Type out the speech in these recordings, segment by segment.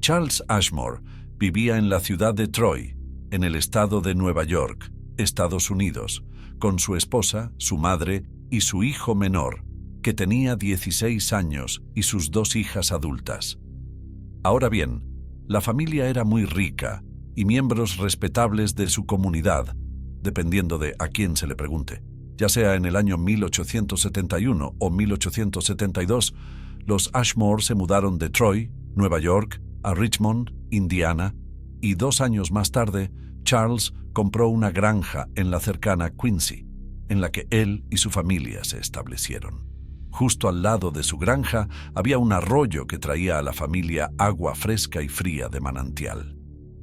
Charles Ashmore vivía en la ciudad de Troy, en el estado de Nueva York, Estados Unidos, con su esposa, su madre y su hijo menor, que tenía 16 años, y sus 2 hijas adultas. Ahora bien, la familia era muy rica y miembros respetables de su comunidad, dependiendo de a quién se le pregunte. Ya sea en el año 1871 o 1872, los Ashmore se mudaron de Troy, Nueva York, a Richmond, Indiana, y 2 años más tarde, Charles compró una granja en la cercana Quincy, en la que él y su familia se establecieron. Justo al lado de su granja había un arroyo que traía a la familia agua fresca y fría de manantial.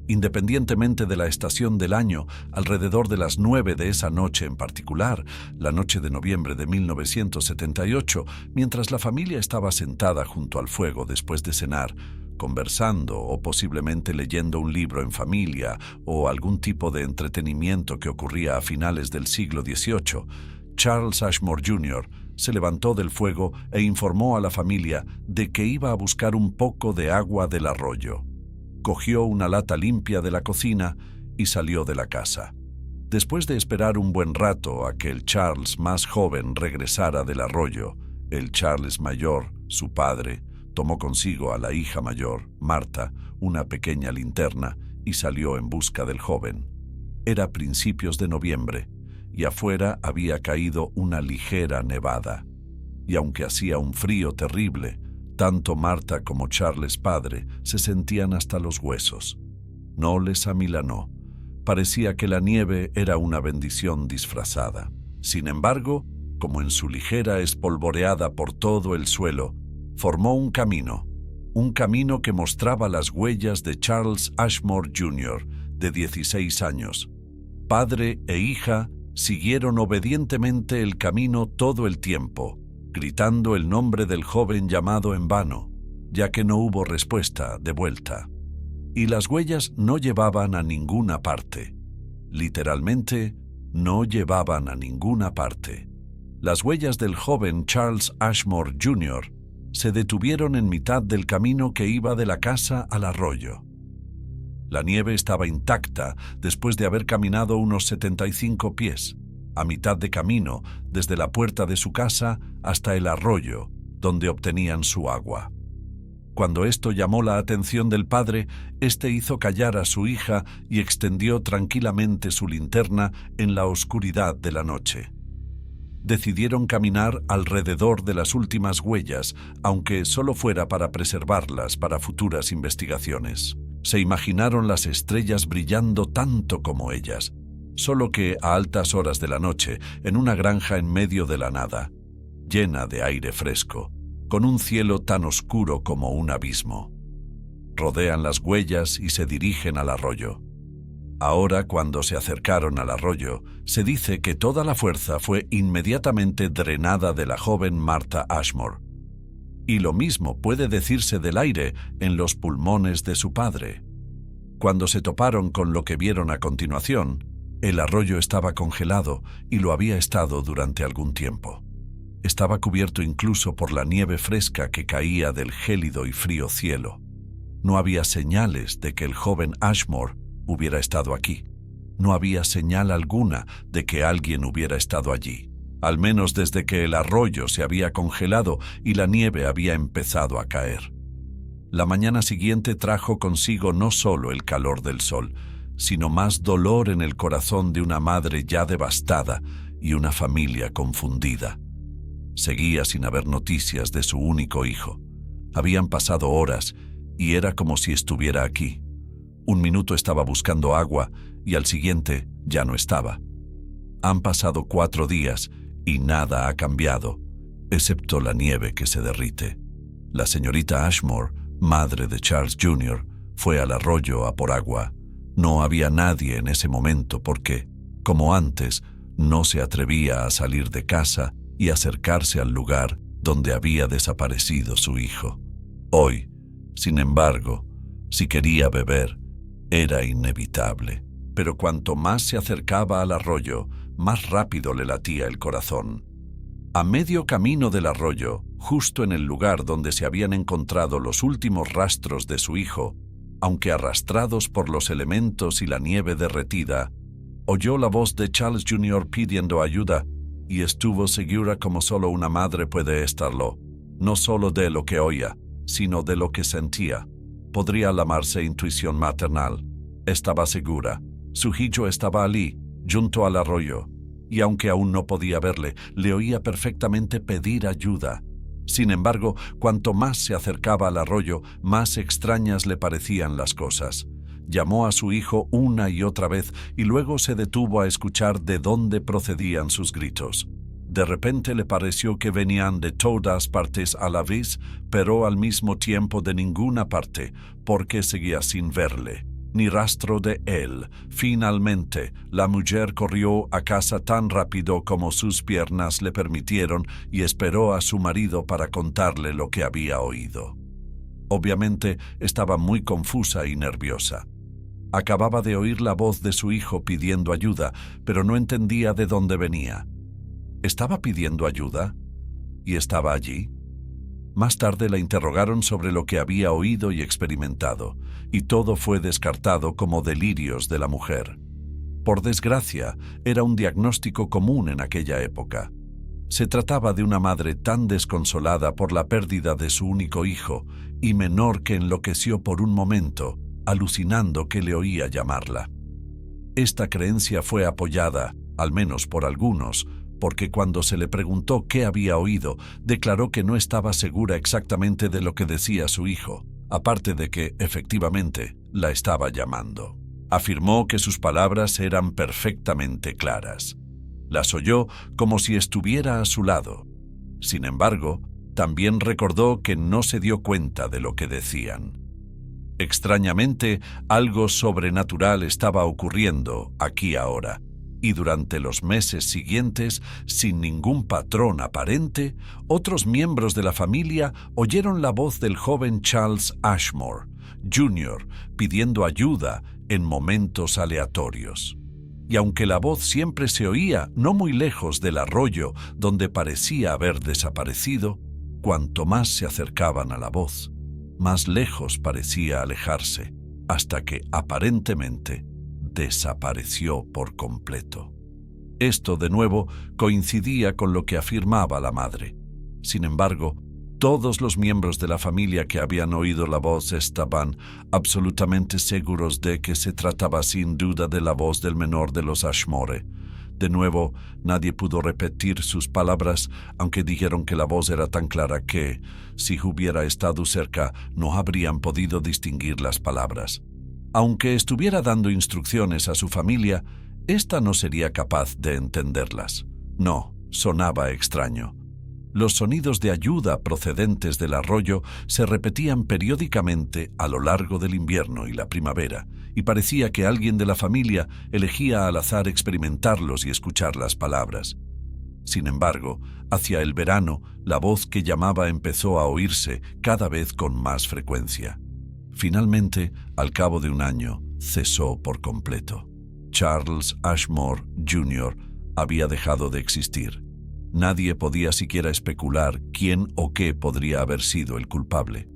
Independientemente de la estación del año, alrededor de las 9 de esa noche en particular, la noche de noviembre de 1978, mientras la familia estaba sentada junto al fuego después de cenar, conversando o posiblemente leyendo un libro en familia o algún tipo de entretenimiento que ocurría a finales del siglo XVIII, Charles Ashmore Jr. se levantó del fuego e informó a la familia de que iba a buscar un poco de agua del arroyo. Cogió una lata limpia de la cocina y salió de la casa. Después de esperar un buen rato a que el Charles más joven regresara del arroyo, el Charles mayor, su padre, tomó consigo a la hija mayor, Marta, una pequeña linterna y salió en busca del joven. Era principios de noviembre y afuera había caído una ligera nevada. Y aunque hacía un frío terrible, tanto Marta como Charles padre se sentían hasta los huesos. No les amilanó. Parecía que la nieve era una bendición disfrazada. Sin embargo, como en su ligera espolvoreada por todo el suelo, formó un camino que mostraba las huellas de Charles Ashmore Jr., de 16 años. Padre e hija siguieron obedientemente el camino todo el tiempo, gritando el nombre del joven llamado en vano, ya que no hubo respuesta de vuelta. Y las huellas no llevaban a ninguna parte. Literalmente, no llevaban a ninguna parte. Las huellas del joven Charles Ashmore Jr. se detuvieron en mitad del camino que iba de la casa al arroyo. La nieve estaba intacta después de haber caminado unos 75 pies, a mitad de camino desde la puerta de su casa hasta el arroyo, donde obtenían su agua. Cuando esto llamó la atención del padre, éste hizo callar a su hija y extendió tranquilamente su linterna en la oscuridad de la noche. Decidieron caminar alrededor de las últimas huellas, aunque solo fuera para preservarlas para futuras investigaciones. Se imaginaron las estrellas brillando tanto como ellas, solo que a altas horas de la noche, en una granja en medio de la nada, llena de aire fresco, con un cielo tan oscuro como un abismo. Rodean las huellas y se dirigen al arroyo. Ahora, cuando se acercaron al arroyo, se dice que toda la fuerza fue inmediatamente drenada de la joven Marta Ashmore. Y lo mismo puede decirse del aire en los pulmones de su padre. Cuando se toparon con lo que vieron a continuación, el arroyo estaba congelado y lo había estado durante algún tiempo. Estaba cubierto incluso por la nieve fresca que caía del gélido y frío cielo. No había señales de que el joven Ashmore hubiera estado aquí. No había señal alguna de que alguien hubiera estado allí, al menos desde que el arroyo se había congelado y la nieve había empezado a caer. La mañana siguiente trajo consigo no solo el calor del sol, sino más dolor en el corazón de una madre ya devastada y una familia confundida. Seguía sin haber noticias de su único hijo. Habían pasado horas y era como si estuviera aquí. Un minuto estaba buscando agua y al siguiente ya no estaba. Han pasado 4 días y nada ha cambiado, excepto la nieve que se derrite. La señorita Ashmore, madre de Charles Jr., fue al arroyo a por agua. No había nadie en ese momento porque, como antes, no se atrevía a salir de casa y acercarse al lugar donde había desaparecido su hijo. Hoy, sin embargo, si quería beber, era inevitable. Pero cuanto más se acercaba al arroyo, más rápido le latía el corazón. A medio camino del arroyo, justo en el lugar donde se habían encontrado los últimos rastros de su hijo, aunque arrastrados por los elementos y la nieve derretida, oyó la voz de Charles Jr. pidiendo ayuda y estuvo segura como solo una madre puede estarlo, no solo de lo que oía, sino de lo que sentía. Podría llamarse intuición maternal. Estaba segura. Su hijo estaba allí, junto al arroyo, y aunque aún no podía verle, le oía perfectamente pedir ayuda. Sin embargo, cuanto más se acercaba al arroyo, más extrañas le parecían las cosas. Llamó a su hijo una y otra vez y luego se detuvo a escuchar de dónde procedían sus gritos. De repente le pareció que venían de todas partes a la vez, pero al mismo tiempo de ninguna parte, porque seguía sin verle, ni rastro de él. Finalmente, la mujer corrió a casa tan rápido como sus piernas le permitieron y esperó a su marido para contarle lo que había oído. Obviamente, estaba muy confusa y nerviosa. Acababa de oír la voz de su hijo pidiendo ayuda, pero no entendía de dónde venía. ¿Estaba pidiendo ayuda? ¿Y estaba allí? Más tarde la interrogaron sobre lo que había oído y experimentado, y todo fue descartado como delirios de la mujer. Por desgracia, era un diagnóstico común en aquella época. Se trataba de una madre tan desconsolada por la pérdida de su único hijo y menor que enloqueció por un momento, alucinando que le oía llamarla. Esta creencia fue apoyada, al menos por algunos, porque cuando se le preguntó qué había oído, declaró que no estaba segura exactamente de lo que decía su hijo, aparte de que, efectivamente, la estaba llamando. Afirmó que sus palabras eran perfectamente claras. Las oyó como si estuviera a su lado. Sin embargo, también recordó que no se dio cuenta de lo que decían. Extrañamente, algo sobrenatural estaba ocurriendo aquí ahora, y durante los meses siguientes, sin ningún patrón aparente, otros miembros de la familia oyeron la voz del joven Charles Ashmore, Jr., pidiendo ayuda en momentos aleatorios. Y aunque la voz siempre se oía no muy lejos del arroyo donde parecía haber desaparecido, cuanto más se acercaban a la voz, más lejos parecía alejarse, hasta que, aparentemente, desapareció por completo. Esto, de nuevo, coincidía con lo que afirmaba la madre. Sin embargo, todos los miembros de la familia que habían oído la voz estaban absolutamente seguros de que se trataba sin duda de la voz del menor de los Ashmore. De nuevo, nadie pudo repetir sus palabras, aunque dijeron que la voz era tan clara que, si hubiera estado cerca, no habrían podido distinguir las palabras. Aunque estuviera dando instrucciones a su familia, ésta no sería capaz de entenderlas. No, sonaba extraño. Los sonidos de ayuda procedentes del arroyo se repetían periódicamente a lo largo del invierno y la primavera, y parecía que alguien de la familia elegía al azar experimentarlos y escuchar las palabras. Sin embargo, hacia el verano, la voz que llamaba empezó a oírse cada vez con más frecuencia. Finalmente, al cabo de un año, cesó por completo. Charles Ashmore, Jr. había dejado de existir. Nadie podía siquiera especular quién o qué podría haber sido el culpable.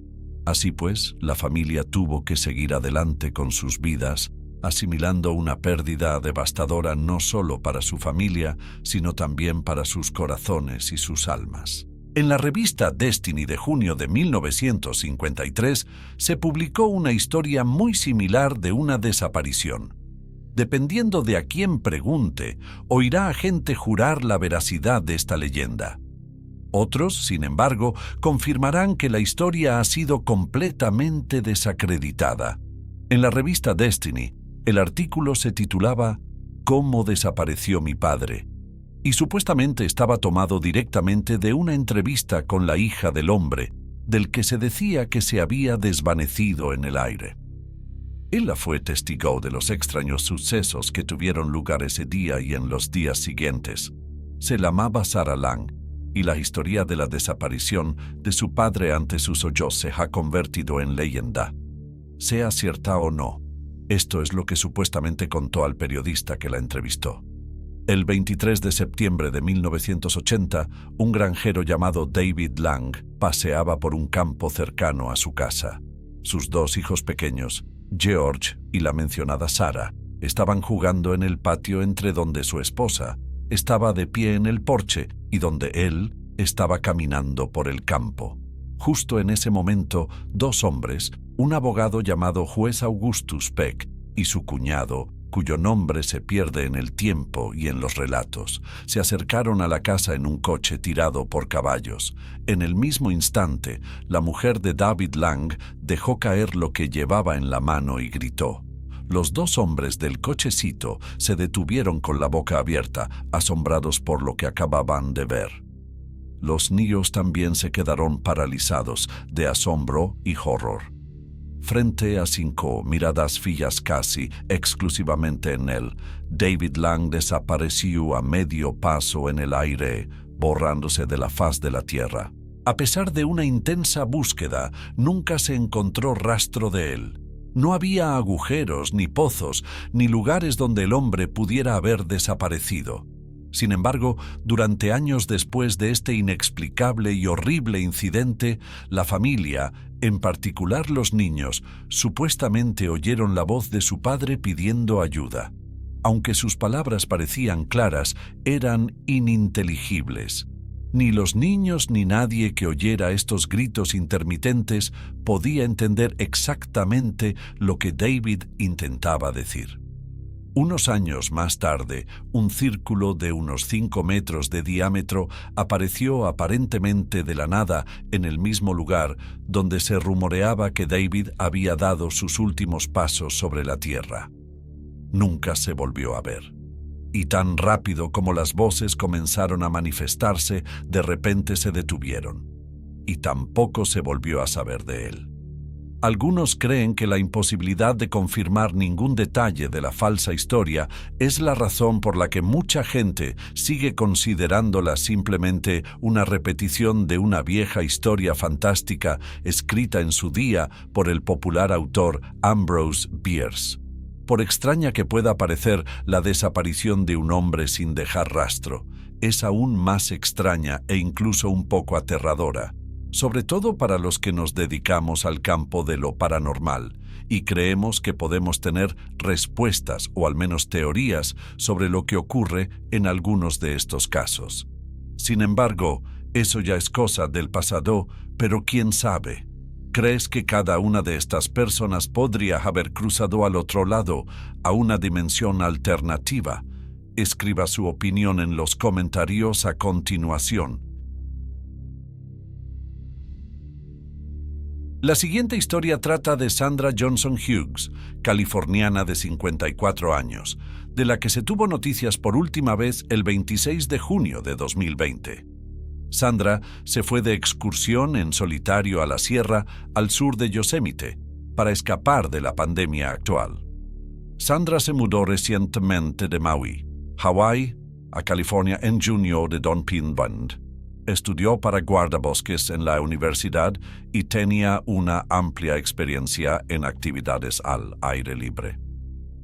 Así pues, la familia tuvo que seguir adelante con sus vidas, asimilando una pérdida devastadora no solo para su familia, sino también para sus corazones y sus almas. En la revista Destiny de junio de 1953 se publicó una historia muy similar de una desaparición. Dependiendo de a quién pregunte, oirá a gente jurar la veracidad de esta leyenda. Otros, sin embargo, confirmarán que la historia ha sido completamente desacreditada. En la revista Destiny, el artículo se titulaba «¿Cómo desapareció mi padre?», y supuestamente estaba tomado directamente de una entrevista con la hija del hombre, del que se decía que se había desvanecido en el aire. Ella fue testigo de los extraños sucesos que tuvieron lugar ese día y en los días siguientes. Se llamaba Sarah Lang, y la historia de la desaparición de su padre ante sus ojos se ha convertido en leyenda. Sea cierta o no, esto es lo que supuestamente contó al periodista que la entrevistó. El 23 de septiembre de 1980, un granjero llamado David Lang paseaba por un campo cercano a su casa. Sus dos hijos pequeños, George y la mencionada Sarah estaban jugando en el patio entre donde su esposa estaba de pie en el porche y donde él estaba caminando por el campo. Justo en ese momento, dos hombres, un abogado llamado Juez Augustus Peck y su cuñado, cuyo nombre se pierde en el tiempo y en los relatos, se acercaron a la casa en un coche tirado por caballos. En el mismo instante, la mujer de David Lang dejó caer lo que llevaba en la mano y gritó. Los dos hombres del cochecito se detuvieron con la boca abierta, asombrados por lo que acababan de ver. Los niños también se quedaron paralizados de asombro y horror. Frente a 5 miradas fijas casi exclusivamente en él, David Lang desapareció a medio paso en el aire, borrándose de la faz de la tierra. A pesar de una intensa búsqueda, nunca se encontró rastro de él. No había agujeros, ni pozos, ni lugares donde el hombre pudiera haber desaparecido. Sin embargo, durante años después de este inexplicable y horrible incidente, la familia, en particular los niños, supuestamente oyeron la voz de su padre pidiendo ayuda. Aunque sus palabras parecían claras, eran ininteligibles. Ni los niños ni nadie que oyera estos gritos intermitentes podía entender exactamente lo que David intentaba decir. Unos años más tarde, un círculo de unos 5 metros de diámetro apareció aparentemente de la nada en el mismo lugar donde se rumoreaba que David había dado sus últimos pasos sobre la tierra. Nunca se volvió a ver. Y tan rápido como las voces comenzaron a manifestarse, de repente se detuvieron. Y tampoco se volvió a saber de él. Algunos creen que la imposibilidad de confirmar ningún detalle de la falsa historia es la razón por la que mucha gente sigue considerándola simplemente una repetición de una vieja historia fantástica escrita en su día por el popular autor Ambrose Bierce. Por extraña que pueda parecer la desaparición de un hombre sin dejar rastro, es aún más extraña e incluso un poco aterradora, sobre todo para los que nos dedicamos al campo de lo paranormal y creemos que podemos tener respuestas o al menos teorías sobre lo que ocurre en algunos de estos casos. Sin embargo, eso ya es cosa del pasado, pero quién sabe. ¿Crees que cada una de estas personas podría haber cruzado al otro lado, a una dimensión alternativa? Escriba su opinión en los comentarios a continuación. La siguiente historia trata de Sandra Johnson Hughes, californiana de 54 años, de la que se tuvo noticias por última vez el 26 de junio de 2020. Sandra se fue de excursión en solitario a la sierra al sur de Yosemite para escapar de la pandemia actual. Sandra se mudó recientemente de Maui, Hawái, a California en junio de 2020. Estudió para guardabosques en la universidad y tenía una amplia experiencia en actividades al aire libre.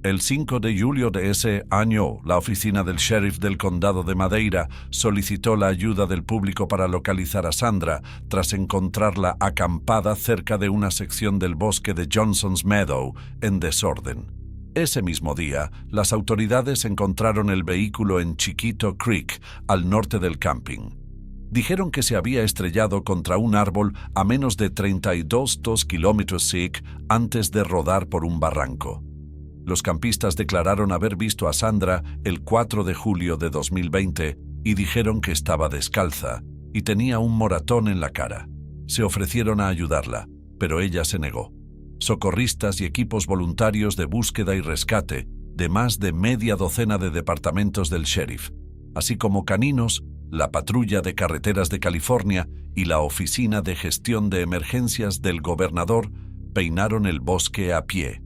El 5 de julio de ese año, la oficina del sheriff del condado de Madeira solicitó la ayuda del público para localizar a Sandra tras encontrarla acampada cerca de una sección del bosque de Johnson's Meadow en desorden. Ese mismo día, las autoridades encontraron el vehículo en Chiquito Creek, al norte del camping. Dijeron que se había estrellado contra un árbol a menos de 32 kilómetros antes de rodar por un barranco. Los campistas declararon haber visto a Sandra el 4 de julio de 2020 y dijeron que estaba descalza y tenía un moratón en la cara. Se ofrecieron a ayudarla, pero ella se negó. Socorristas y equipos voluntarios de búsqueda y rescate de más de media docena de departamentos del sheriff, así como caninos, la Patrulla de Carreteras de California y la Oficina de Gestión de Emergencias del Gobernador peinaron el bosque a pie,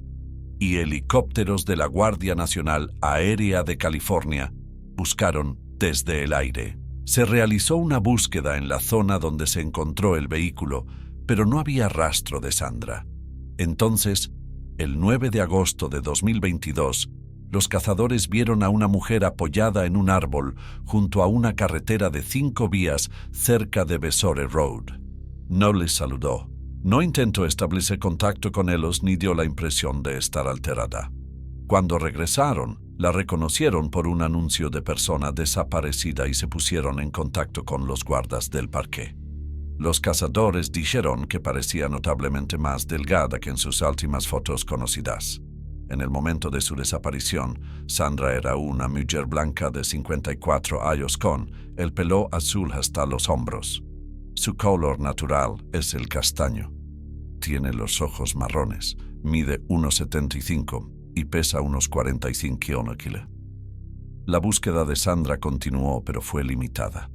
y helicópteros de la Guardia Nacional Aérea de California buscaron desde el aire. Se realizó una búsqueda en la zona donde se encontró el vehículo, pero no había rastro de Sandra. Entonces, el 9 de agosto de 2022, los cazadores vieron a una mujer apoyada en un árbol junto a una carretera de 5 vías cerca de Besore Road. No les saludó, No intentó establecer contacto con ellos ni dio la impresión de estar alterada. Cuando regresaron, la reconocieron por un anuncio de persona desaparecida y se pusieron en contacto con los guardas del parque. Los cazadores dijeron que parecía notablemente más delgada que en sus últimas fotos conocidas. En el momento de su desaparición, Sandra era una mujer blanca de 54 años con el pelo azul hasta los hombros. Su color natural es el castaño. Tiene los ojos marrones, mide 1,75 y pesa unos 45 kilos. La búsqueda de Sandra continuó, pero fue limitada.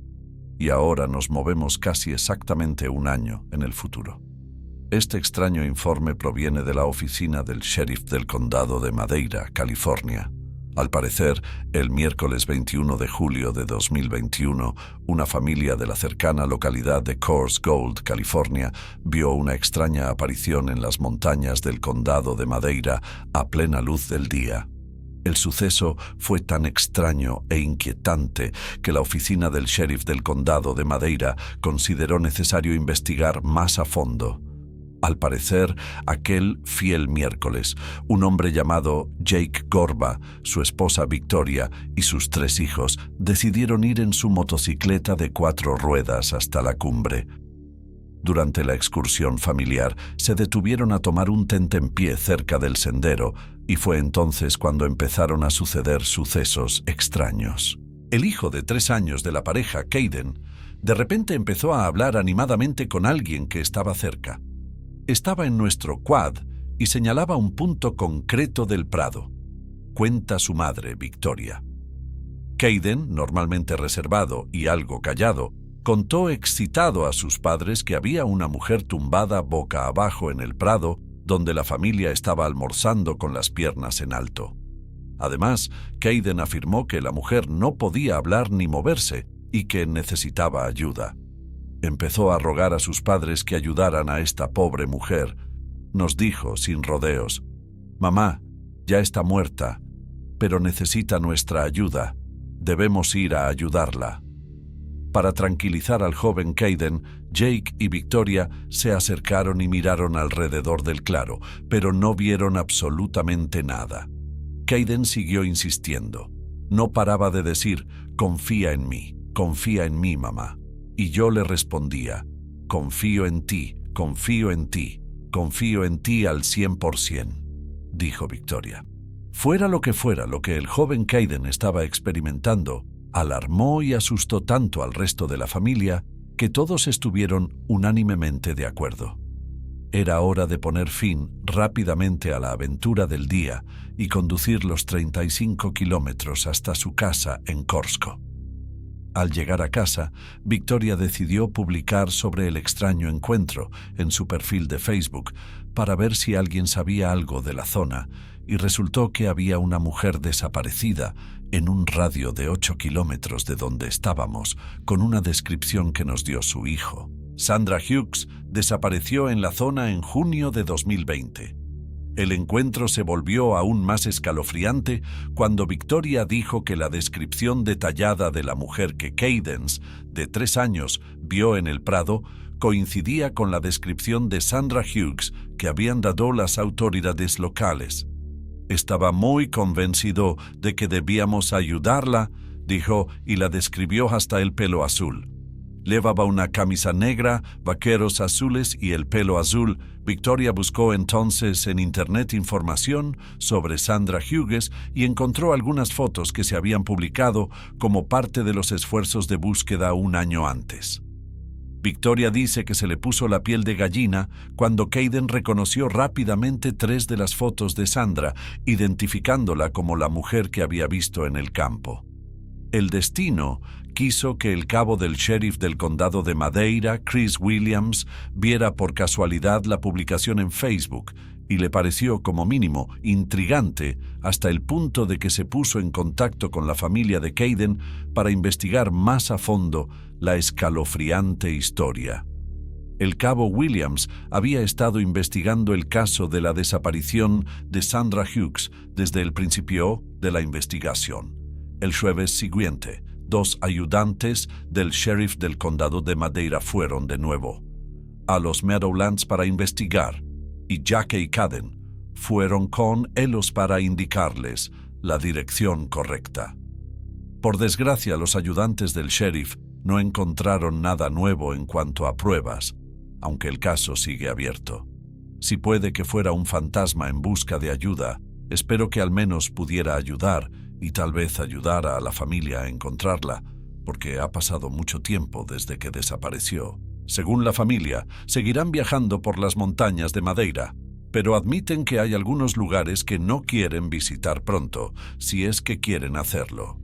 Y ahora nos movemos casi exactamente un año en el futuro. Este extraño informe proviene de la oficina del sheriff del condado de Madeira, California. Al parecer, el miércoles 21 de julio de 2021, una familia de la cercana localidad de Coors Gold, California, vio una extraña aparición en las montañas del condado de Madeira a plena luz del día. El suceso fue tan extraño e inquietante que la oficina del sheriff del condado de Madeira consideró necesario investigar más a fondo. Al parecer, aquel fiel miércoles, un hombre llamado Jake Gorba, su esposa Victoria y sus 3 hijos decidieron ir en su motocicleta de 4 ruedas hasta la cumbre. Durante la excursión familiar, se detuvieron a tomar un tentempié cerca del sendero y fue entonces cuando empezaron a suceder sucesos extraños. El hijo de 3 años de la pareja, Caden, de repente empezó a hablar animadamente con alguien que estaba cerca. Estaba en nuestro quad y señalaba un punto concreto del prado. Cuenta su madre, Victoria. Caden, normalmente reservado y algo callado, contó excitado a sus padres que había una mujer tumbada boca abajo en el prado donde la familia estaba almorzando con las piernas en alto. Además, Caden afirmó que la mujer no podía hablar ni moverse y que necesitaba ayuda. Empezó a rogar a sus padres que ayudaran a esta pobre mujer. Nos dijo, sin rodeos: «Mamá, ya está muerta, pero necesita nuestra ayuda. Debemos ir a ayudarla». Para tranquilizar al joven Caden, Jake y Victoria se acercaron y miraron alrededor del claro, pero no vieron absolutamente nada. Caden siguió insistiendo. No paraba de decir: confía en mí, mamá. Y yo le respondía: confío en ti, confío en ti, confío en ti al 100%, dijo Victoria. Fuera lo que el joven Caden estaba experimentando, alarmó y asustó tanto al resto de la familia que todos estuvieron unánimemente de acuerdo. Era hora de poner fin rápidamente a la aventura del día y conducir los 35 kilómetros hasta su casa en Corsko. Al llegar a casa, Victoria decidió publicar sobre el extraño encuentro en su perfil de Facebook para ver si alguien sabía algo de la zona, y resultó que había una mujer desaparecida en un radio de 8 kilómetros de donde estábamos, con una descripción que nos dio su hijo. Sandra Hughes desapareció en la zona en junio de 2020. El encuentro se volvió aún más escalofriante cuando Victoria dijo que la descripción detallada de la mujer que Caden, de 3 años, vio en el prado coincidía con la descripción de Sandra Hughes que habían dado las autoridades locales. Estaba muy convencido de que debíamos ayudarla, dijo, y la describió hasta el pelo azul. Llevaba una camisa negra, vaqueros azules y el pelo azul. Victoria buscó entonces en internet información sobre Sandra Hughes y encontró algunas fotos que se habían publicado como parte de los esfuerzos de búsqueda un año antes. Victoria dice que se le puso la piel de gallina cuando Caden reconoció rápidamente 3 de las fotos de Sandra, identificándola como la mujer que había visto en el campo. El destino quiso que el cabo del sheriff del condado de Madeira, Chris Williams, viera por casualidad la publicación en Facebook y le pareció como mínimo intrigante hasta el punto de que se puso en contacto con la familia de Caden para investigar más a fondo la escalofriante historia. El cabo Williams había estado investigando el caso de la desaparición de Sandra Hughes desde el principio de la investigación. El jueves siguiente, 2 ayudantes del sheriff del condado de Madeira fueron de nuevo. a los Meadowlands para investigar, y Jackie y Caden fueron con ellos para indicarles la dirección correcta. Por desgracia, los ayudantes del sheriff no encontraron nada nuevo en cuanto a pruebas, aunque el caso sigue abierto. Si puede que fuera un fantasma en busca de ayuda, espero que al menos pudiera ayudar y tal vez ayudar a la familia a encontrarla, porque ha pasado mucho tiempo desde que desapareció. Según la familia, seguirán viajando por las montañas de Madeira, pero admiten que hay algunos lugares que no quieren visitar pronto, si es que quieren hacerlo.